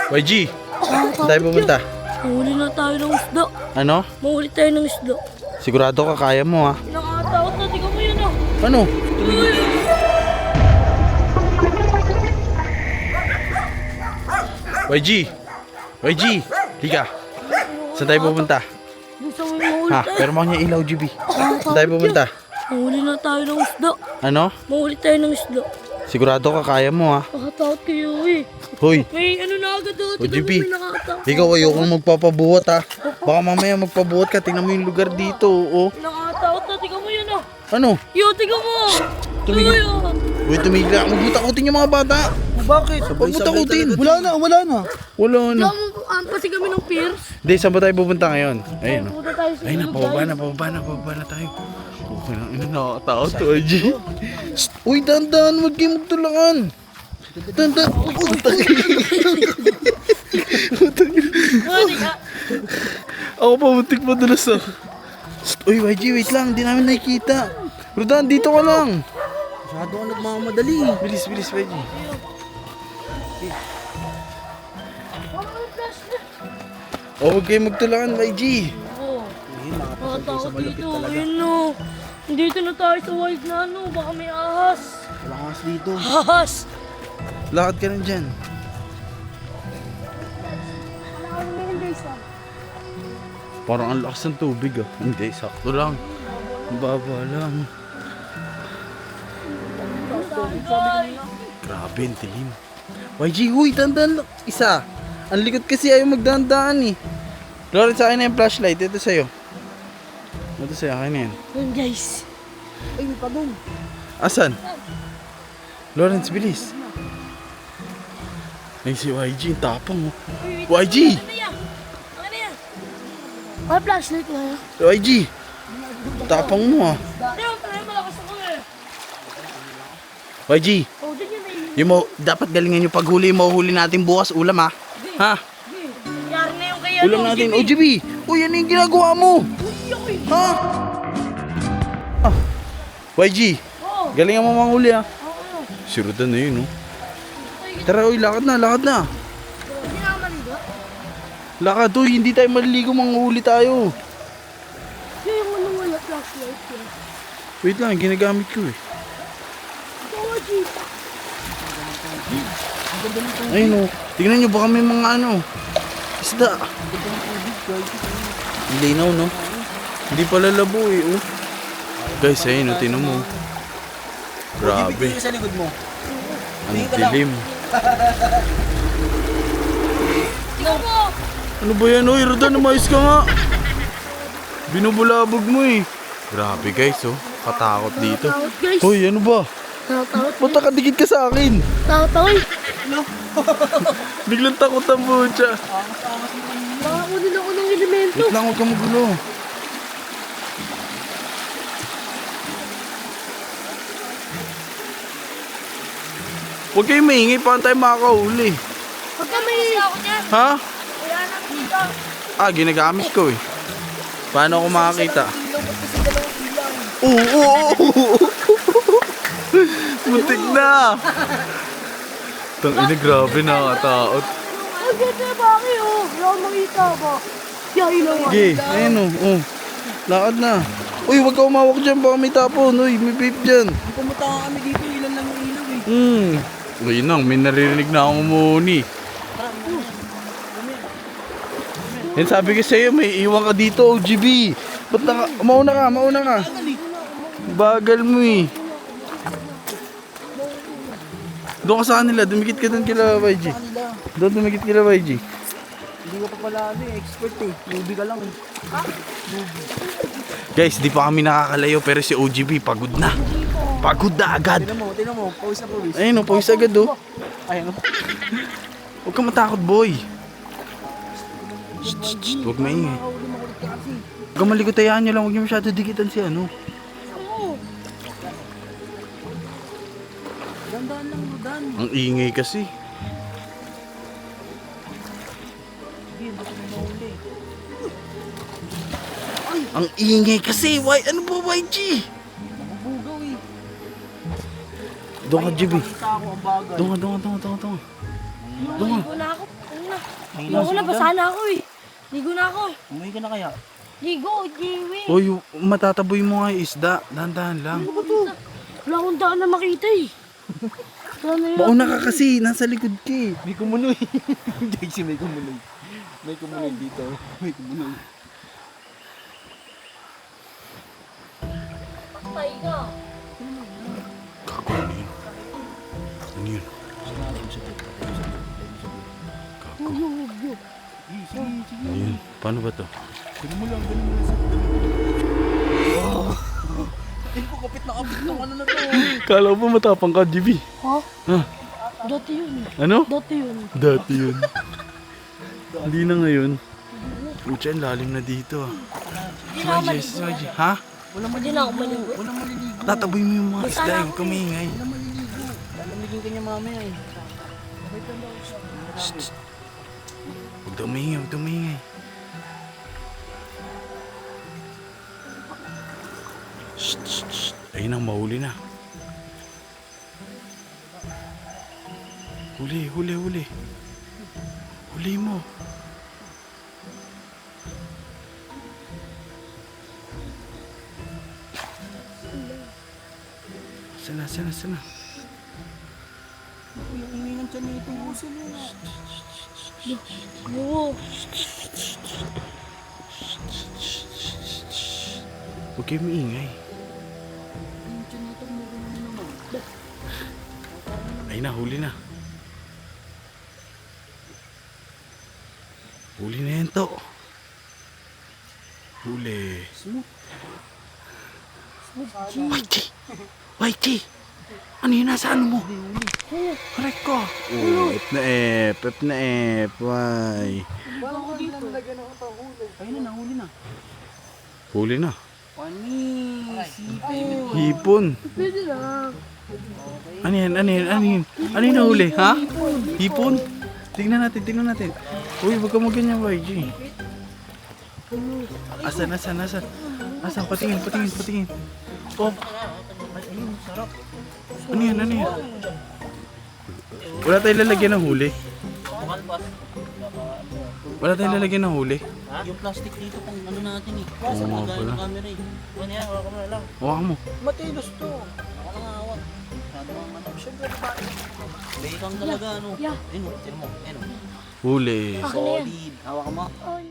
YG, saan tayo pupunta? Mahuli na tayo ng isda. Ano? Mahuli tayo ng isda. Sigurado ka kaya mo ha? Nakakatakot na, tingnan mo yun ah. Ano? YG! YG! Liga! Saan tayo pupunta? Doon sa may mahuli Ha? tayo. Pero mga niya ilaw, GB. Saan tayo pupunta? Mahuli na tayo ng isda. Ano? Mahuli tayo ng isda. Sigurado ka kaya mo ha? Nakakatakot kayo eh. Hoy! May ano na agad doon. O, Tingnan mo, GB. may nakakatakot. Ikaw ayokong magpapabuhat ha. Baka mamaya magpabuhat ka. Tingnan mo yung lugar dito. Oh. Nakakatakot na, tingnan mo yun ah. Ano? Yo, tingnan mo. Tumigil. Ay, ah. Uy, tumigil ka. Huwag mo takutin yung mga bata. Bakit? Huwag mo takutin. Wala na. Wala na. Tingnan mo, kasi kami ng Pierce. Hindi, saan ba tayo pupunta ngayon? Ayun. Punta tayo sa Ayun na, ilog, pababa na tayo. Okay lang, nakakatakot to, YG. Uy, dahan-dahan, huwag kayo magtulakan. Dahan-dahan. Ako pa, muntik madulas ah. Uy, YG, wait lang, hindi namin nakikita. Rodan, dito ka lang. Masyado ka nagmamadali. Bilis, YG. Oh, huwag kayo magtulakan, YG. Oo. Nakakatakot dito. Ayun no. Dito na tayo sa wild na ano. Baka may ahas. Wala kas dito. Ahas! Lakad ka na dyan. Parang ang lakas ng tubig ah. Hindi, sakto lang. Ang baba lang. Grabe, ang tilim. YG, huy, dandan lang. Isa. Ang likod kasi ayaw magdandaan eh. Lawrence, sa akin na yung flashlight. Ito sa'yo. Ito sa'yo, akin na yan. Yun guys. Ay, may pa doon. Asan? Lawrence, bilis. Ay, si YG, ang tapang oh. YG! Ay, flashlight nga yan. YG! Tapang mo ah. Ayun, tayo malakas ako eh. YG! Oh, dyan yun eh. Yung mo, dapat galingan yung paghuli. Mahuhuli natin bukas ulam ha. Ha? Yari na yung kaya Ulam natin. O GB! Uy, ano yung ginagawa mo? Ha? Ah. YG! Oo. Galingan mo manghuli ha. Oo. Si Rodan na yun oh. Tara, uy, lakad na. Hindi na ako maligo. Lakad, uy, hindi tayo maliligo, manghuli tayo. Siya yung ano wala flashlight yun. Wait lang, ginagamit ko eh. Oo, G. Ayun oh. Tingnan nyo, baka may mga ano. Isda. Ang linaw no? Hindi pala labo eh oh. Guys, ayun oh, tinan mo. Grabe. Tingin sa likod mo. Ang dilim. Tingnan mo. Ano ba yan? Uy, Rodan, umayos ka nga. Binubulabog mo eh. Grabe guys oh. Katakot dito. Takot guys. Hoy, ano ba? Takot. Ba't nakadikit ka sa akin? Takot. Biglang takot ang butya. Baka kunin ako ng elemento. Wait lang, huwag kang magulo. Huwag kayong maingay, paano tayo makakahuli? Huwag ka may ako niyan. Ha? Wala na dito. Ah, ginagamit ko eh. Paano ako makakita? Oo, oo, oo. Muntik na. Tangina, grabe, nakakatakot. Ang ganda ba kayo? Wala akong makita ba? Yeah, ilaw. Okay, ayun o. Oh. Lakad na. Uy, huwag ka umawak dyan, baka may tapon. Uy, may vape dyan. Pumunta ka kami dito. Ilan lang yung ilaw eh. Uy, nang, may naririnig na akong umuni. Yan sabi ko sa'yo, may iwan ka dito, OGB. Ba't mauna ka. Bagal mo eh. Doon ka sa kanila, dumikit ka doon kila YG. Doon dumikit kila YG. Hindi ka pa pala ano eh. Expert eh. Newbie ka lang eh. Guys, di pa kami nakakalayo pero si OGB pagod na. Pagod na agad. Tingnan mo. Pawis na pawis. Ayun o, pawis agad o. Ayun o. Huwag ka matakot, boy. Shh, huwag maingay. Huwag ka malikotayaan nyo lang, huwag nyo masyado dikitan si ano. Dandaan lang, Rodan. Ang ingay kasi. Hindi ba kami mahuli? Ang ingay kasi. Why? Ano ba, YG? Nabubugaw eh. Doon ka, GB. Nakita ako ang bagal. Doon ka. Ligo na ako. Ano na? Ligo na, basa na ako eh. Ligo na ako. Umuwi ka na kaya? Ligo, Jiwi. Uy, matataboy mo nga yung isda. Dahan-dahan lang. Ano ba to? Wala akong daan na makita eh. Daan na yun. Mauna ka kasi, nasa likod ka eh. May kumunoy. JC, may kumunoy. May kumunoy dito. May kumunoy. Patay ka. Gago, ano yun? Ano yun? Gago. Ano yun? Paano ba to? Ganun mo lang, ganun mo lang. Hindi ko kapit na kapit ng ano na to. Kala mo matapang ka, GB. Ha? Ah, Dati yun. ano? Dati yun. Dati yun. Hindi na ngayon. Pucha, ang lalim na dito ah. Hindi na ako Yes, maligo. Soji. Ha? Hindi na ako maligo. Walang maliligo. Tataboy mo yung mga Basta isda, na huwag ako ka maingay. Walang maliligo. Lalamigin ka niya mamaya eh. Huwag daw maingay, huwag daw maingay. Shh, shh, shh. Ayun ang mahuli na. Huli, huli, huli. Huli mo. Sana, sana, sana. Yung ingay ng tiyan nito. Usin mo. Oo. Huwag kayo maingay. Yung tiyan nito. Meron naman. Ayun na, huli na. Huli na yan to. Huli. Whitey! Whitey! Ano yun? Nasa ano mo? Correct ko. Oh, F na F. F na F. Why? Ayun na, nahuli na. Huli na. Panis. Sipon. Hipon. Pwede na. Ano yan? Ano yan? Ano yun? Ano yun nahuli? Ha? Hipon? Tingnan natin, tingnan natin. Uy, wag ka maganyan, YG. Asan, asan, asan? Asan? Patingin, patingin, patingin. Oh. Ayun, sarap. Ano yan? Ano yan? Wala tayong lalagyan ng huli. Wala tayong lalagyan ng huli. Yung plastic dito pang ano natin eh. Oo nga pala. Camera eh. Ano yan? Wala ka na lang. Hawakan mo. Matilos to. Wala ka nga awat. Masyado ang ano. Siyempre, babae. Bekang talaga ano. Yeah. Ayun, tiyan mo. Ayun. Huli. Akin na yan. Solid. Hawak mo. Ay.